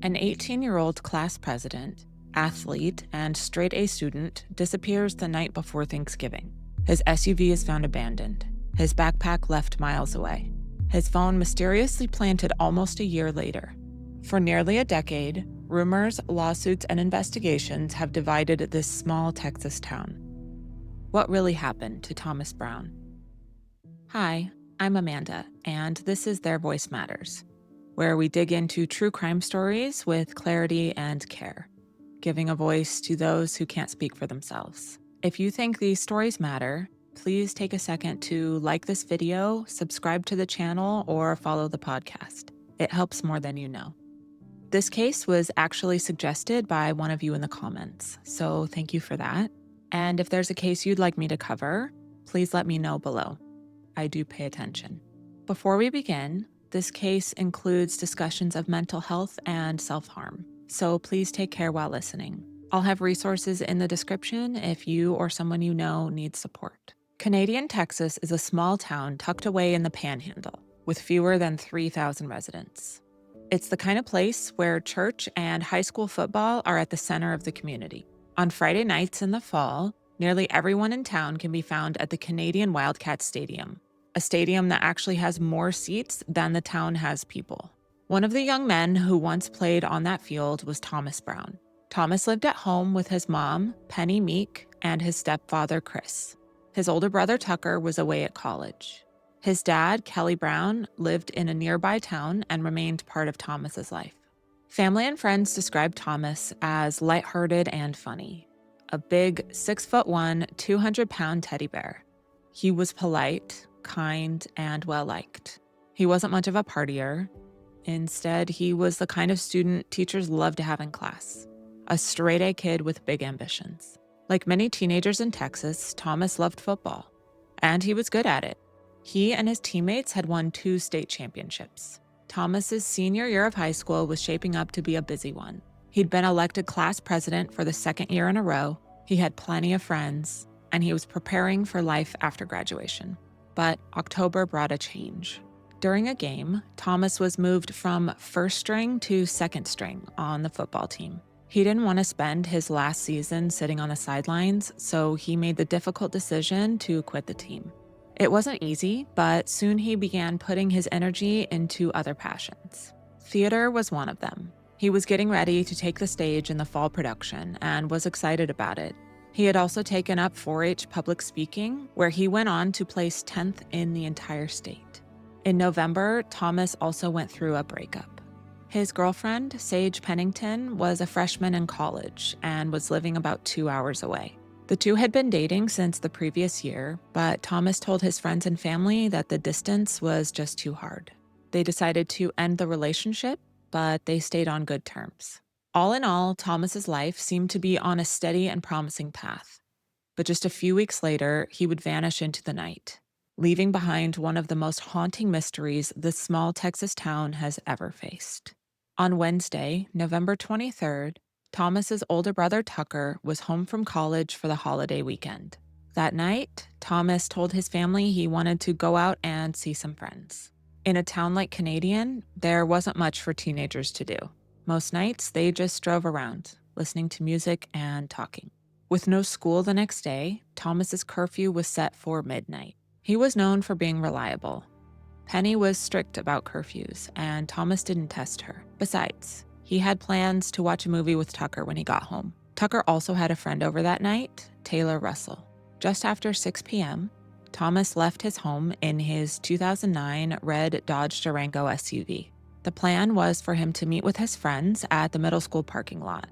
An 18-year-old class president, athlete, and straight-A student disappears the night before Thanksgiving. His SUV is found abandoned, his backpack left miles away, his phone mysteriously planted almost a year later. For nearly a decade, rumors, lawsuits, and investigations have divided this small Texas town. What really happened to Thomas Brown? Hi, I'm Amanda, and this is Their Voice Matters, where we dig into true crime stories with clarity and care, giving a voice to those who can't speak for themselves. If you think these stories matter, please take a second to like this video, subscribe to the channel, or follow the podcast. It helps more than you know. This case was actually suggested by one of you in the comments, so thank you for that. And if there's a case you'd like me to cover, please let me know below. I do pay attention. Before we begin, this case includes discussions of mental health and self-harm, so please take care while listening. I'll have resources in the description if you or someone you know needs support. Canadian Texas is a small town tucked away in the Panhandle, with fewer than 3,000 residents. It's the kind of place where church and high school football are at the center of the community. On Friday nights in the fall, nearly everyone in town can be found at the Canadian Wildcat Stadium, a stadium that actually has more seats than the town has people. One of the young men who once played on that field was Thomas Brown. Thomas lived at home with his mom, Penny Meek, and his stepfather, Chris. His older brother, Tucker, was away at college. His dad, Kelly Brown, lived in a nearby town and remained part of Thomas's life. Family and friends described Thomas as lighthearted and funny, a big 6'1", 200-pound teddy bear. He was polite, kind, and well-liked. He wasn't much of a partier. Instead, he was the kind of student teachers love to have in class, a straight-A kid with big ambitions. Like many teenagers in Texas, Thomas loved football, and he was good at it. He and his teammates had won 2 state championships. Thomas's senior year of high school was shaping up to be a busy one. He'd been elected class president for the 2nd year in a row, he had plenty of friends, and he was preparing for life after graduation. But October brought a change. During a game, Thomas was moved from first string to second string on the football team. He didn't want to spend his last season sitting on the sidelines, so he made the difficult decision to quit the team. It wasn't easy, but soon he began putting his energy into other passions. Theater was one of them. He was getting ready to take the stage in the fall production and was excited about it. He had also taken up 4-H public speaking, where he went on to place 10th in the entire state. In November, Thomas also went through a breakup. His girlfriend, Sage Pennington, was a freshman in college and was living about 2 hours away. The two had been dating since the previous year, but Thomas told his friends and family that the distance was just too hard. They decided to end the relationship, but they stayed on good terms. All in all, Thomas's life seemed to be on a steady and promising path. But just a few weeks later, he would vanish into the night, leaving behind one of the most haunting mysteries this small Texas town has ever faced. On Wednesday, November 23rd, Thomas's older brother Tucker was home from college for the holiday weekend. That night, Thomas told his family he wanted to go out and see some friends. In a town like Canadian, there wasn't much for teenagers to do. Most nights, they just drove around, listening to music and talking. With no school the next day, Thomas's curfew was set for midnight. He was known for being reliable. Penny was strict about curfews, and Thomas didn't test her. Besides, he had plans to watch a movie with Tucker when he got home. Tucker also had a friend over that night, Taylor Russell. Just after 6 p.m., Thomas left his home in his 2009 red Dodge Durango SUV. The plan was for him to meet with his friends at the middle school parking lot,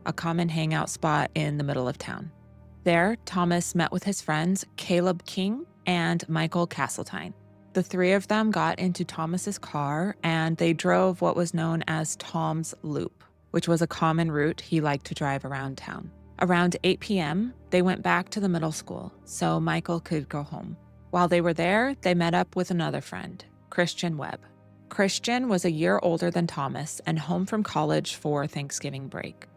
a common hangout spot in the middle of town. There, Thomas met with his friends Caleb King and Michael Castletine. The 3 of them got into Thomas's car and they drove what was known as Tom's Loop, which was a common route he liked to drive around town. Around 8 p.m., they went back to the middle school so Michael could go home. While they were there, they met up with another friend, Christian Webb. Christian was a year older than Thomas and home from college for Thanksgiving break.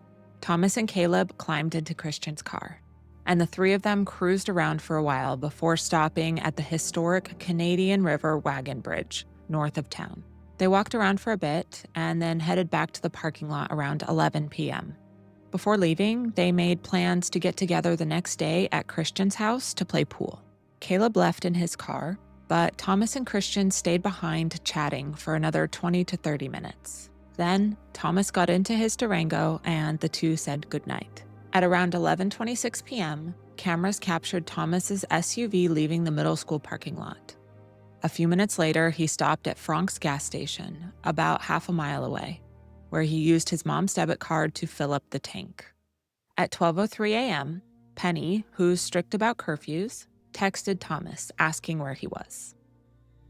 Thomas and Caleb climbed into Christian's car, and the 3 of them cruised around for a while before stopping at the historic Canadian River Wagon Bridge, north of town. They walked around for a bit and then headed back to the parking lot around 11 p.m. Before leaving, they made plans to get together the next day at Christian's house to play pool. Caleb left in his car, but Thomas and Christian stayed behind chatting for another 20 to 30 minutes. Then, Thomas got into his Durango and the two said goodnight. At around 11:26 p.m., cameras captured Thomas's SUV leaving the middle school parking lot. A few minutes later, he stopped at Frank's gas station, about half a mile away, where he used his mom's debit card to fill up the tank. At 12:03 a.m., Penny, who's strict about curfews, texted Thomas asking where he was.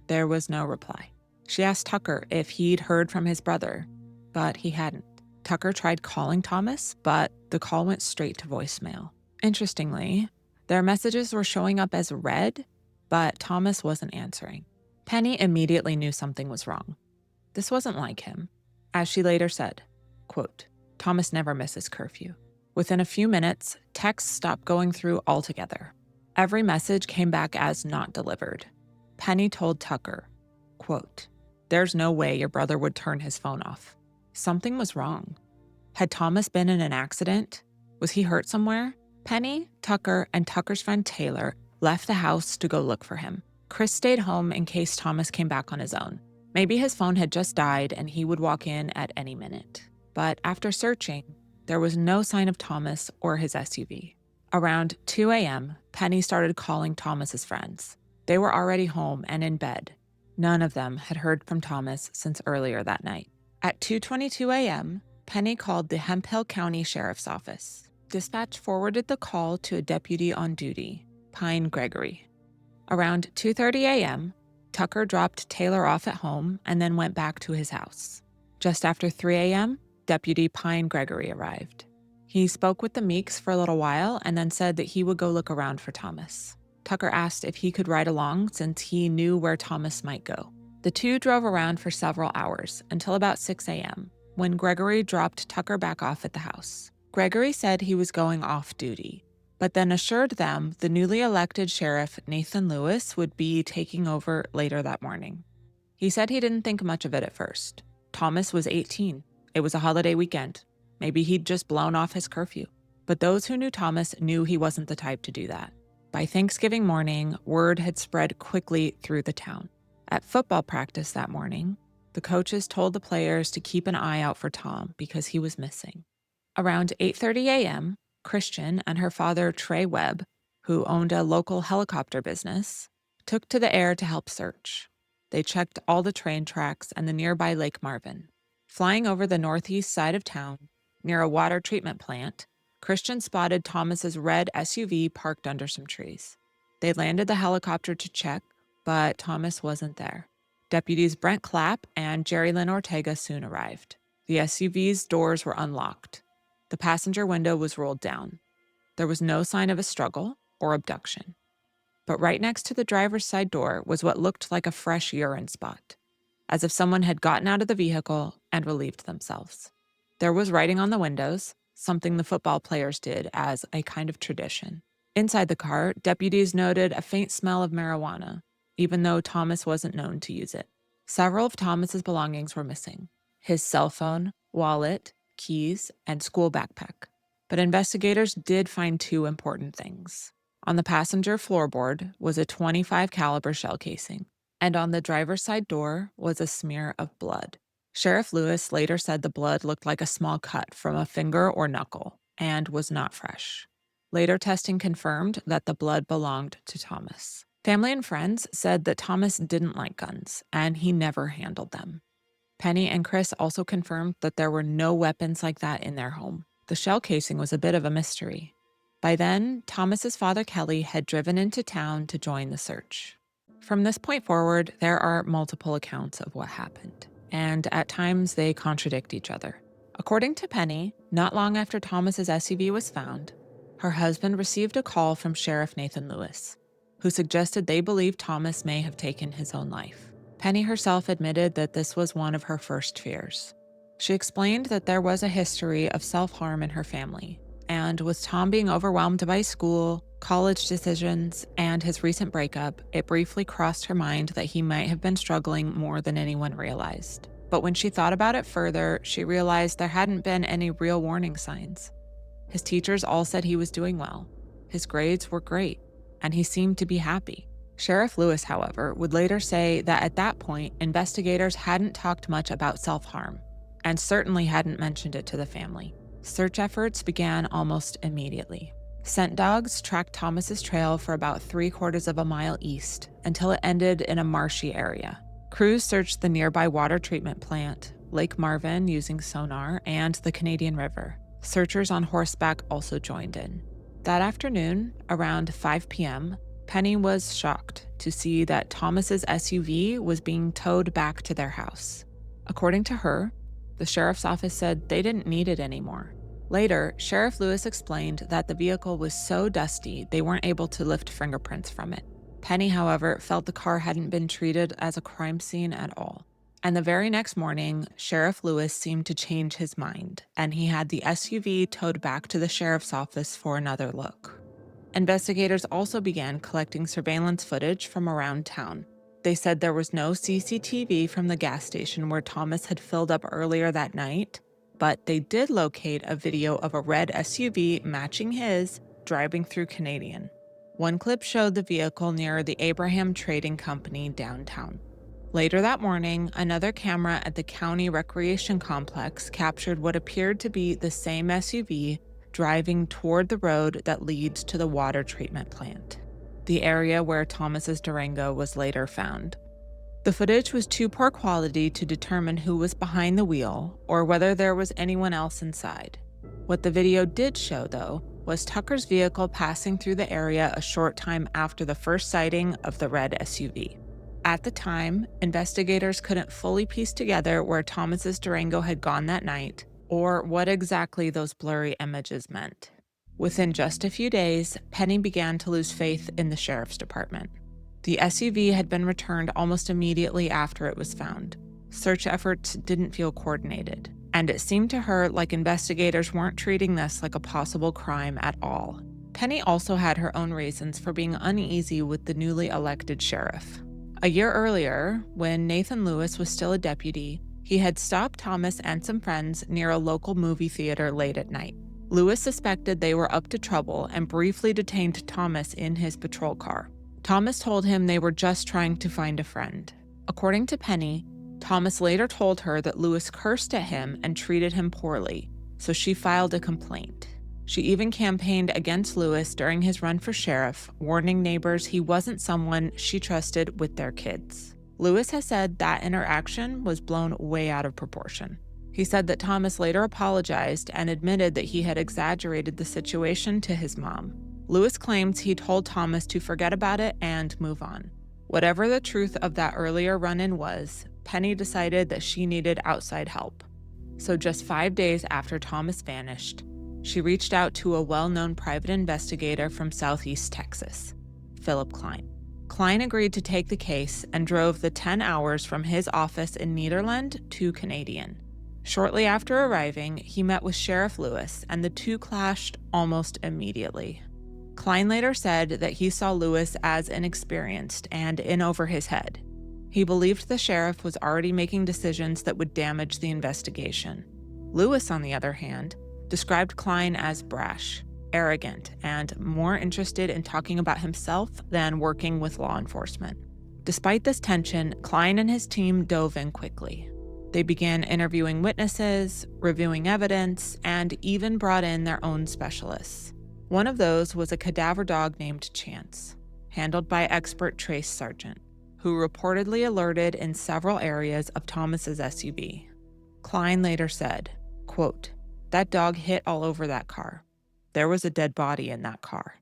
There was no reply. She asked Tucker if he'd heard from his brother, but he hadn't. Tucker tried calling Thomas, but the call went straight to voicemail. Interestingly, their messages were showing up as read, but Thomas wasn't answering. Penny immediately knew something was wrong. This wasn't like him. As she later said, quote, "Thomas never misses curfew." Within a few minutes, texts stopped going through altogether. Every message came back as not delivered. Penny told Tucker, quote, "There's no way your brother would turn his phone off." Something was wrong. Had Thomas been in an accident? Was he hurt somewhere? Penny, Tucker, and Tucker's friend Taylor left the house to go look for him. Chris stayed home in case Thomas came back on his own. Maybe his phone had just died and he would walk in at any minute. But after searching, there was no sign of Thomas or his SUV. Around 2 a.m., Penny started calling Thomas's friends. They were already home and in bed. None of them had heard from Thomas since earlier that night. At 2:22 a.m., Penny called the Hemphill County Sheriff's Office. Dispatch forwarded the call to a deputy on duty, Pine Gregory. Around 2:30 a.m., Tucker dropped Taylor off at home and then went back to his house. Just after 3 a.m., Deputy Pine Gregory arrived. He spoke with the Meeks for a little while and then said that he would go look around for Thomas. Tucker asked if he could ride along since he knew where Thomas might go. The two drove around for several hours until about 6 a.m., when Gregory dropped Tucker back off at the house. Gregory said he was going off duty, but then assured them the newly elected sheriff, Nathan Lewis, would be taking over later that morning. He said he didn't think much of it at first. Thomas was 18. It was a holiday weekend. Maybe he'd just blown off his curfew. But those who knew Thomas knew he wasn't the type to do that. By Thanksgiving morning, word had spread quickly through the town. At football practice that morning, the coaches told the players to keep an eye out for Tom because he was missing. Around 8:30 a.m., Christian and her father, Trey Webb, who owned a local helicopter business, took to the air to help search. They checked all the train tracks and the nearby Lake Marvin. Flying over the northeast side of town, near a water treatment plant, Christian spotted Thomas's red SUV parked under some trees. They landed the helicopter to check, but Thomas wasn't there. Deputies Brent Clapp and Jerry Lynn Ortega soon arrived. The SUV's doors were unlocked. The passenger window was rolled down. There was no sign of a struggle or abduction. But right next to the driver's side door was what looked like a fresh urine spot, as if someone had gotten out of the vehicle and relieved themselves. There was writing on the windows, something the football players did as a kind of tradition. Inside the car, deputies noted a faint smell of marijuana, even though Thomas wasn't known to use it. Several of Thomas's belongings were missing: his cell phone, wallet, keys, and school backpack. But investigators did find two important things. On the passenger floorboard was a .25 caliber shell casing, and on the driver's side door was a smear of blood. Sheriff Lewis later said the blood looked like a small cut from a finger or knuckle and was not fresh. Later testing confirmed that the blood belonged to Thomas. Family and friends said that Thomas didn't like guns, and he never handled them. Penny and Chris also confirmed that there were no weapons like that in their home. The shell casing was a bit of a mystery. By then, Thomas's father Kelly had driven into town to join the search. From this point forward, there are multiple accounts of what happened, and at times they contradict each other. According to Penny, not long after Thomas's SUV was found, her husband received a call from Sheriff Nathan Lewis, who suggested they believe Thomas may have taken his own life. Penny herself admitted that this was one of her first fears. She explained that there was a history of self-harm in her family, and with Tom being overwhelmed by school, College decisions and his recent breakup, it briefly crossed her mind that he might have been struggling more than anyone realized. But when she thought about it further, she realized there hadn't been any real warning signs. His teachers all said he was doing well. His grades were great, and he seemed to be happy. Sheriff Lewis, however, would later say that at that point, investigators hadn't talked much about self-harm, and certainly hadn't mentioned it to the family. Search efforts began almost immediately. Scent dogs tracked Thomas's trail for about 3/4 of a mile east until it ended in a marshy area. Crews searched the nearby water treatment plant, Lake Marvin using sonar, and the Canadian River. Searchers on horseback also joined in. That afternoon, around 5 p.m., Penny was shocked to see that Thomas's SUV was being towed back to their house. According to her, the sheriff's office said they didn't need it anymore. Later, Sheriff Lewis explained that the vehicle was so dusty they weren't able to lift fingerprints from it. Penny, however, felt the car hadn't been treated as a crime scene at all. And the very next morning, Sheriff Lewis seemed to change his mind, and he had the SUV towed back to the sheriff's office for another look. Investigators also began collecting surveillance footage from around town. They said there was no CCTV from the gas station where Thomas had filled up earlier that night, but they did locate a video of a red SUV matching his driving through Canadian. One clip showed the vehicle near the Abraham Trading Company downtown. Later that morning, another camera at the county recreation complex captured what appeared to be the same SUV driving toward the road that leads to the water treatment plant, the area where Thomas's Durango was later found. The footage was too poor quality to determine who was behind the wheel or whether there was anyone else inside. What the video did show, though, was Tucker's vehicle passing through the area a short time after the first sighting of the red SUV. At the time, investigators couldn't fully piece together where Thomas's Durango had gone that night or what exactly those blurry images meant. Within just a few days, Penny began to lose faith in the sheriff's department. The SUV had been returned almost immediately after it was found. Search efforts didn't feel coordinated, and it seemed to her like investigators weren't treating this like a possible crime at all. Penny also had her own reasons for being uneasy with the newly elected sheriff. A year earlier, when Nathan Lewis was still a deputy, he had stopped Thomas and some friends near a local movie theater late at night. Lewis suspected they were up to trouble and briefly detained Thomas in his patrol car. Thomas told him they were just trying to find a friend. According to Penny, Thomas later told her that Lewis cursed at him and treated him poorly, so she filed a complaint. She even campaigned against Lewis during his run for sheriff, warning neighbors he wasn't someone she trusted with their kids. Lewis has said that interaction was blown way out of proportion. He said that Thomas later apologized and admitted that he had exaggerated the situation to his mom. Lewis claims he told Thomas to forget about it and move on. Whatever the truth of that earlier run-in was, Penny decided that she needed outside help. So just 5 days after Thomas vanished, she reached out to a well-known private investigator from Southeast Texas, Philip Klein. Klein agreed to take the case and drove the 10 hours from his office in Nederland to Canadian. Shortly after arriving, he met with Sheriff Lewis, and the two clashed almost immediately. Klein later said that he saw Lewis as inexperienced and in over his head. He believed the sheriff was already making decisions that would damage the investigation. Lewis, on the other hand, described Klein as brash, arrogant, and more interested in talking about himself than working with law enforcement. Despite this tension, Klein and his team dove in quickly. They began interviewing witnesses, reviewing evidence, and even brought in their own specialists. One of those was a cadaver dog named Chance, handled by expert Trace Sargent, who reportedly alerted in several areas of Thomas's SUV. Klein later said, quote, "That dog hit all over that car. There was a dead body in that car."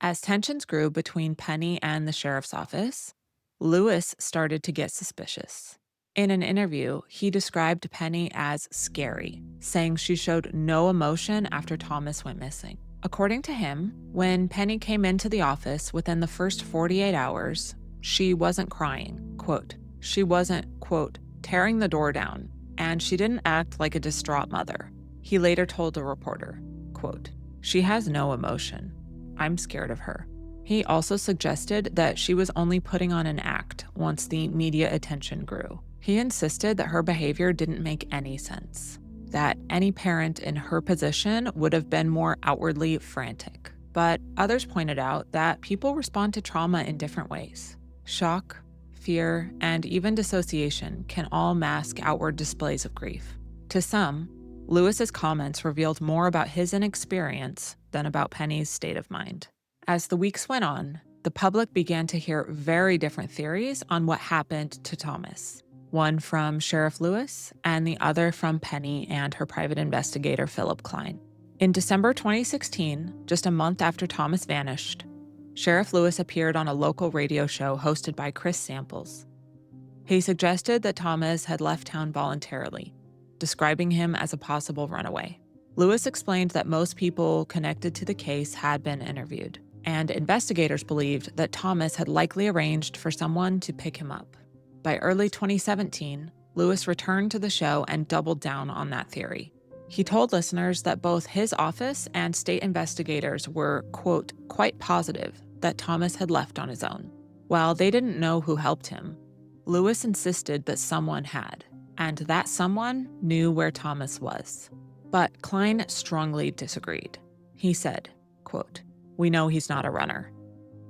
As tensions grew between Penny and the sheriff's office, Lewis started to get suspicious. In an interview, he described Penny as scary, saying she showed no emotion after Thomas went missing. According to him, when Penny came into the office within the first 48 hours, she wasn't crying, quote, "She wasn't, quote, tearing the door down, and she didn't act like a distraught mother." He later told a reporter, quote, "She has no emotion." I'm scared of her. He also suggested that she was only putting on an act once the media attention grew. He insisted that her behavior didn't make any sense, that any parent in her position would have been more outwardly frantic. But others pointed out that people respond to trauma in different ways. Shock, fear, and even dissociation can all mask outward displays of grief. To some, Lewis's comments revealed more about his inexperience than about Penny's state of mind. As the weeks went on, the public began to hear very different theories on what happened to Thomas. One from Sheriff Lewis and the other from Penny and her private investigator, Philip Klein. In December 2016, just a month after Thomas vanished, Sheriff Lewis appeared on a local radio show hosted by Chris Samples. He suggested that Thomas had left town voluntarily, describing him as a possible runaway. Lewis explained that most people connected to the case had been interviewed, and investigators believed that Thomas had likely arranged for someone to pick him up. By early 2017, Lewis returned to the show and doubled down on that theory. He told listeners that both his office and state investigators were, quote, quite positive that Thomas had left on his own. While they didn't know who helped him, Lewis insisted that someone had, and that someone knew where Thomas was. But Klein strongly disagreed. He said, quote, "We know he's not a runner.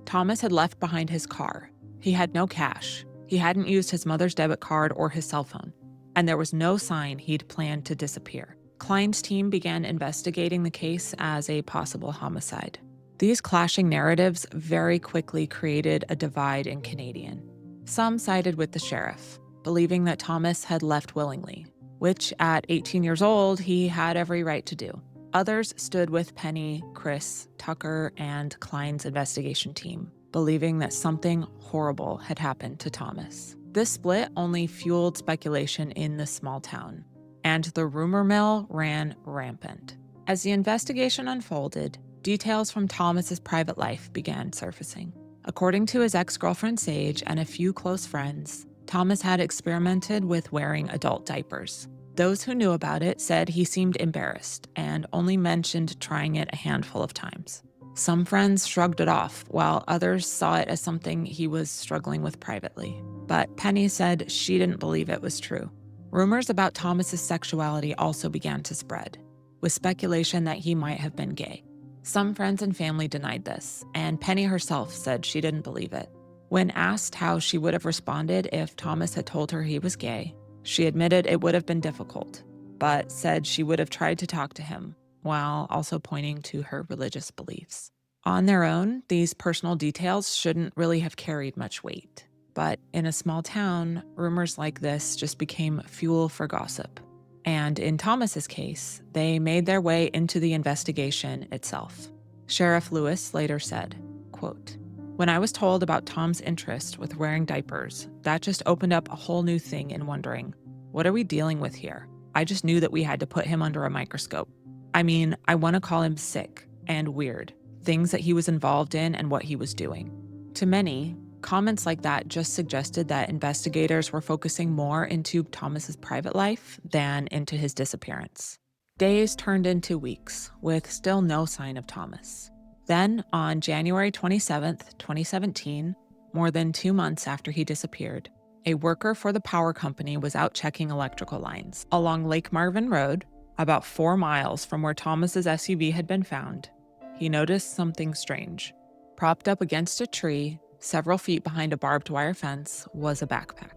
Thomas had left behind his car. He had no cash. He hadn't used his mother's debit card or his cell phone, and there was no sign he'd planned to disappear." Klein's team began investigating the case as a possible homicide. These clashing narratives very quickly created a divide in Canadian. Some sided with the sheriff, believing that Thomas had left willingly, which at 18 years old, he had every right to do. Others stood with Penny, Chris, Tucker, and Klein's investigation team, believing that something horrible had happened to Thomas. This split only fueled speculation in the small town, and the rumor mill ran rampant. As the investigation unfolded, details from Thomas's private life began surfacing. According to his ex-girlfriend Sage and a few close friends, Thomas had experimented with wearing adult diapers. Those who knew about it said he seemed embarrassed and only mentioned trying it a handful of times. Some friends shrugged it off, while others saw it as something he was struggling with privately. But Penny said she didn't believe it was true. Rumors about Thomas's sexuality also began to spread, with speculation that he might have been gay. Some friends and family denied this, and Penny herself said she didn't believe it. When asked how she would have responded if Thomas had told her he was gay, she admitted it would have been difficult, but said she would have tried to talk to him, while also pointing to her religious beliefs. On their own, these personal details shouldn't really have carried much weight. But in a small town, rumors like this just became fuel for gossip. And in Thomas's case, they made their way into the investigation itself. Sheriff Lewis later said, quote, "When I was told about Tom's interest with wearing diapers, that just opened up a whole new thing in wondering, what are we dealing with here? I just knew that we had to put him under a microscope. I mean, I want to call him sick and weird, things that he was involved in and what he was doing." To many, comments like that just suggested that investigators were focusing more into Thomas's private life than into his disappearance. Days turned into weeks, with still no sign of Thomas. Then, on January 27th, 2017, more than 2 months after he disappeared, a worker for the power company was out checking electrical lines along Lake Marvin Road, about 4 miles from where Thomas's SUV had been found. He noticed something strange. Propped up against a tree, several feet behind a barbed wire fence, was a backpack.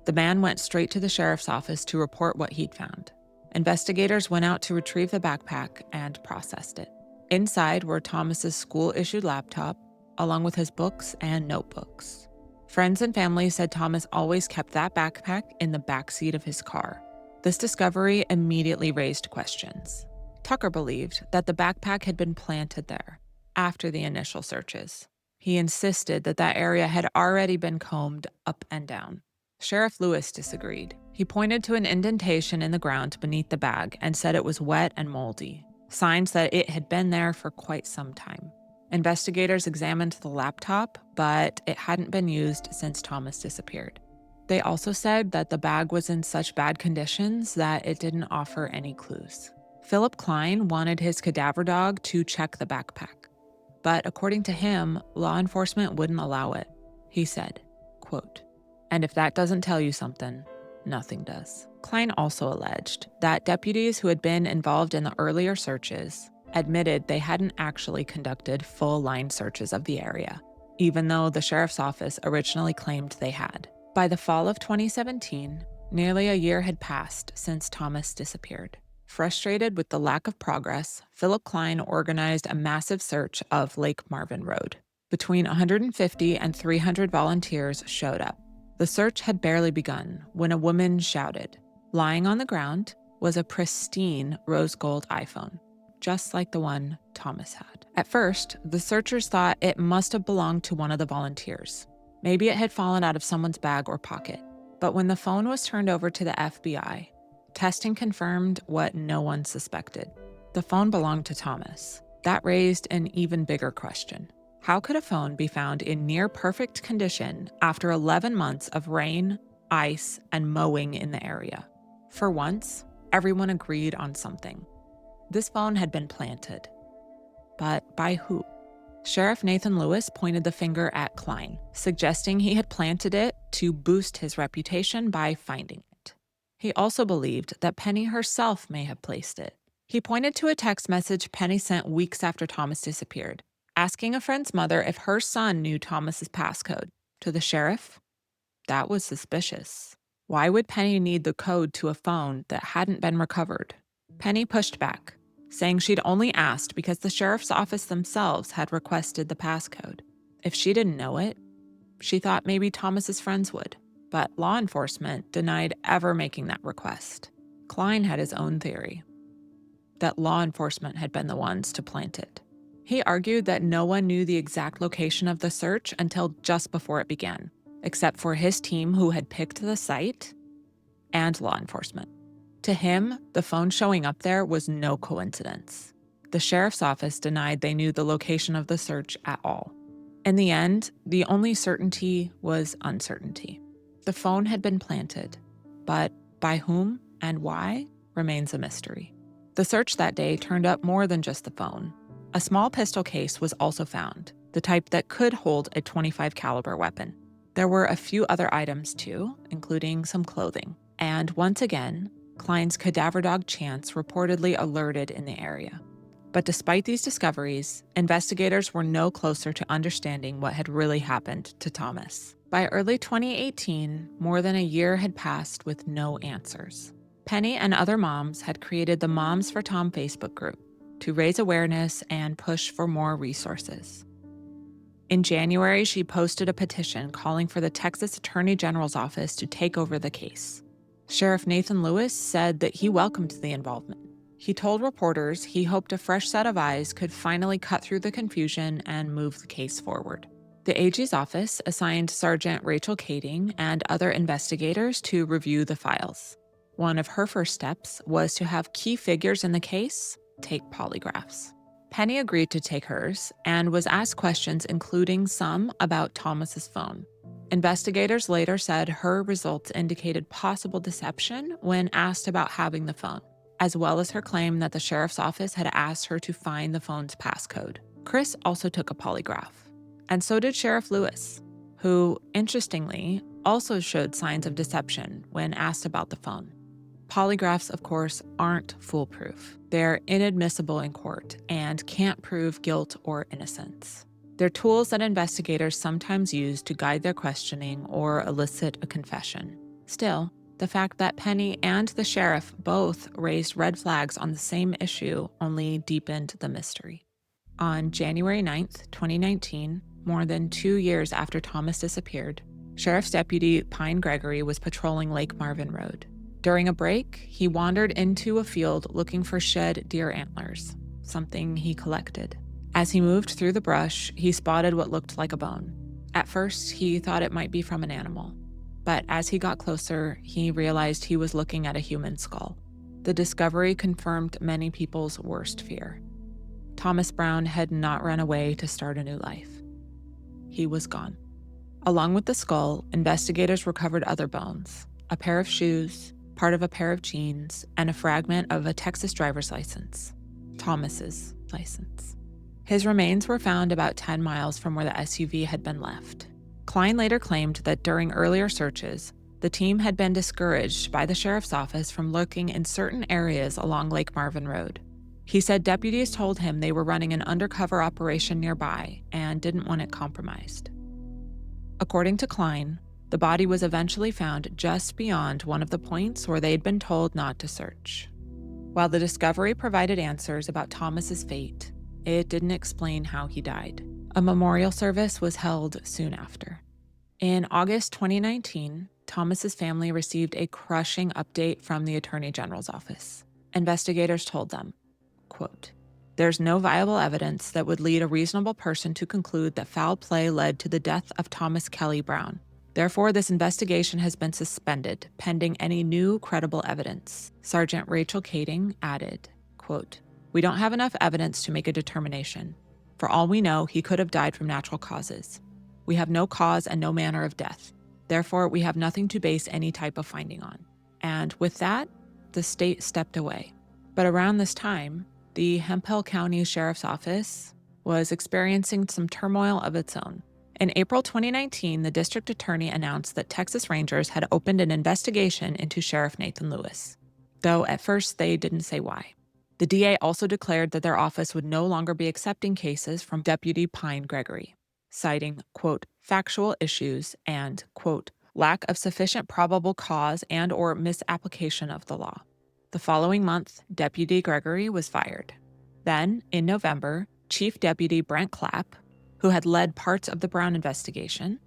The man went straight to the sheriff's office to report what he'd found. Investigators went out to retrieve the backpack and processed it. Inside were Thomas's school-issued laptop, along with his books and notebooks. Friends and family said Thomas always kept that backpack in the backseat of his car. This discovery immediately raised questions. Tucker believed that the backpack had been planted there after the initial searches. He insisted that that area had already been combed up and down. Sheriff Lewis disagreed. He pointed to an indentation in the ground beneath the bag and said it was wet and moldy, signs that it had been there for quite some time. Investigators examined the laptop, but it hadn't been used since Thomas disappeared. They also said that the bag was in such bad conditions that it didn't offer any clues. Philip Klein wanted his cadaver dog to check the backpack. But according to him, law enforcement wouldn't allow it. He said, quote, "And if that doesn't tell you something, nothing does." Klein also alleged that deputies who had been involved in the earlier searches admitted they hadn't actually conducted full line searches of the area, even though the sheriff's office originally claimed they had. By the fall of 2017, nearly a year had passed since Thomas disappeared. Frustrated with the lack of progress, Philip Klein organized a massive search of Lake Marvin Road. Between 150 and 300 volunteers showed up. The search had barely begun when a woman shouted. Lying on the ground was a pristine rose gold iPhone, just like the one Thomas had. At first, the searchers thought it must have belonged to one of the volunteers. Maybe it had fallen out of someone's bag or pocket. But when the phone was turned over to the FBI, testing confirmed what no one suspected. The phone belonged to Thomas. That raised an even bigger question. How could a phone be found in near-perfect condition after 11 months of rain, ice, and mowing in the area? For once, everyone agreed on something. This phone had been planted. But by who? Sheriff Nathan Lewis pointed the finger at Klein, suggesting he had planted it to boost his reputation by finding it. He also believed that Penny herself may have placed it. He pointed to a text message Penny sent weeks after Thomas disappeared, asking a friend's mother if her son knew Thomas's passcode. To the sheriff, that was suspicious. Why would Penny need the code to a phone that hadn't been recovered? Penny pushed back, saying she'd only asked because the sheriff's office themselves had requested the passcode. If she didn't know it, she thought maybe Thomas's friends would, but law enforcement denied ever making that request. Klein had his own theory, that law enforcement had been the ones to plant it. He argued that no one knew the exact location of the search until just before it began, except for his team who had picked the site and law enforcement. To him, the phone showing up there was no coincidence. The sheriff's office denied they knew the location of the search at all. In the end, the only certainty was uncertainty. The phone had been planted, but by whom and why remains a mystery. The search that day turned up more than just the phone. A small pistol case was also found, the type that could hold a .25 caliber weapon. There were a few other items too, including some clothing. And once again, Klein's cadaver dog Chance reportedly alerted in the area. But despite these discoveries, investigators were no closer to understanding what had really happened to Thomas. By early 2018, more than a year had passed with no answers. Penny and other moms had created the Moms for Tom Facebook group to raise awareness and push for more resources. In January, she posted a petition calling for the Texas Attorney General's office to take over the case. Sheriff Nathan Lewis said that he welcomed the involvement. He told reporters he hoped a fresh set of eyes could finally cut through the confusion and move the case forward. The AG's office assigned Sergeant Rachel Kading and other investigators to review the files. One of her first steps was to have key figures in the case take polygraphs. Penny agreed to take hers and was asked questions, including some about Thomas's phone. Investigators later said her results indicated possible deception when asked about having the phone, as well as her claim that the sheriff's office had asked her to find the phone's passcode. Chris also took a polygraph, and so did Sheriff Lewis, who, interestingly, also showed signs of deception when asked about the phone. Polygraphs, of course, aren't foolproof. They're inadmissible in court and can't prove guilt or innocence. They're tools that investigators sometimes use to guide their questioning or elicit a confession. Still, the fact that Penny and the sheriff both raised red flags on the same issue only deepened the mystery. On January 9th, 2019, more than 2 years after Thomas disappeared, Sheriff's Deputy Pine Gregory was patrolling Lake Marvin Road. During a break, he wandered into a field looking for shed deer antlers, something he collected. As he moved through the brush, he spotted what looked like a bone. At first, he thought it might be from an animal, but as he got closer, he realized he was looking at a human skull. The discovery confirmed many people's worst fear. Thomas Brown had not run away to start a new life. He was gone. Along with the skull, investigators recovered other bones, a pair of shoes, part of a pair of jeans, and a fragment of a Texas driver's license, Thomas's license. His remains were found about 10 miles from where the SUV had been left. Klein later claimed that during earlier searches, the team had been discouraged by the sheriff's office from looking in certain areas along Lake Marvin Road. He said deputies told him they were running an undercover operation nearby and didn't want it compromised. According to Klein, the body was eventually found just beyond one of the points where they'd been told not to search. While the discovery provided answers about Thomas's fate, it didn't explain how he died. A memorial service was held soon after. In August 2019, Thomas's family received a crushing update from the Attorney General's office. Investigators told them, quote, "There's no viable evidence that would lead a reasonable person to conclude that foul play led to the death of Thomas Kelly Brown. Therefore, this investigation has been suspended, pending any new credible evidence." Sergeant Rachel Kading added, quote, "We don't have enough evidence to make a determination. For all we know, he could have died from natural causes. We have no cause and no manner of death. Therefore, we have nothing to base any type of finding on." And with that, the state stepped away. But around this time, the Hemphill County Sheriff's Office was experiencing some turmoil of its own. In April 2019, the district attorney announced that Texas Rangers had opened an investigation into Sheriff Nathan Lewis, though at first they didn't say why. The DA also declared that their office would no longer be accepting cases from Deputy Pine Gregory, citing, quote, "factual issues" and, quote, "lack of sufficient probable cause and or misapplication of the law." The following month, Deputy Gregory was fired. Then, in November, Chief Deputy Brent Clapp, who had led parts of the Brown investigation,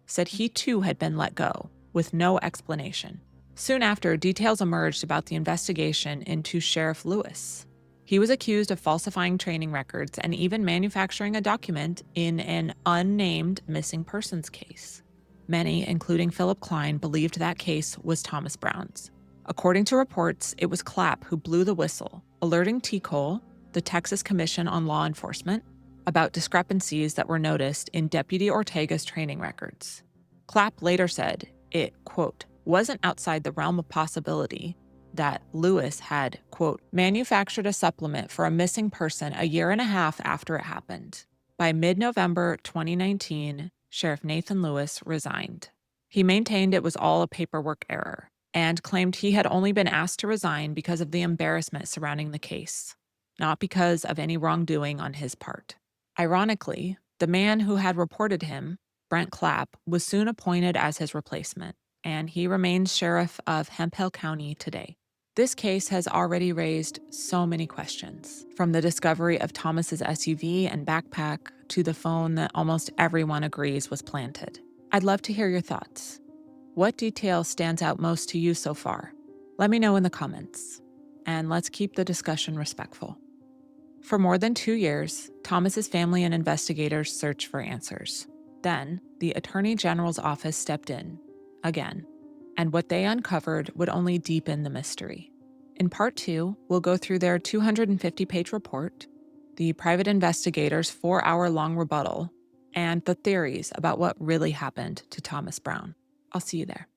said he too had been let go, with no explanation. Soon after, details emerged about the investigation into Sheriff Lewis. He was accused of falsifying training records and even manufacturing a document in an unnamed missing persons case. Many, including Philip Klein, believed that case was Thomas Brown's. According to reports, it was Clapp who blew the whistle, alerting TCOL, the Texas Commission on Law Enforcement, about discrepancies that were noticed in Deputy Ortega's training records. Clapp later said it, quote, "wasn't outside the realm of possibility that Lewis had, quote, manufactured a supplement for a missing person a year and a half after it happened." By mid-November 2019, Sheriff Nathan Lewis resigned. He maintained it was all a paperwork error and claimed he had only been asked to resign because of the embarrassment surrounding the case, not because of any wrongdoing on his part. Ironically, the man who had reported him, Brent Clapp, was soon appointed as his replacement, and he remains sheriff of Hemphill County today. This case has already raised so many questions, from the discovery of Thomas's SUV and backpack to the phone that almost everyone agrees was planted. I'd love to hear your thoughts. What detail stands out most to you so far? Let me know in the comments, and let's keep the discussion respectful. For more than 2 years, Thomas's family and investigators searched for answers. Then, the Attorney General's office stepped in, again, and what they uncovered would only deepen the mystery. In Part 2, we'll go through their 250-page report, the private investigators' 4-hour-long rebuttal, and the theories about what really happened to Thomas Brown. I'll see you there.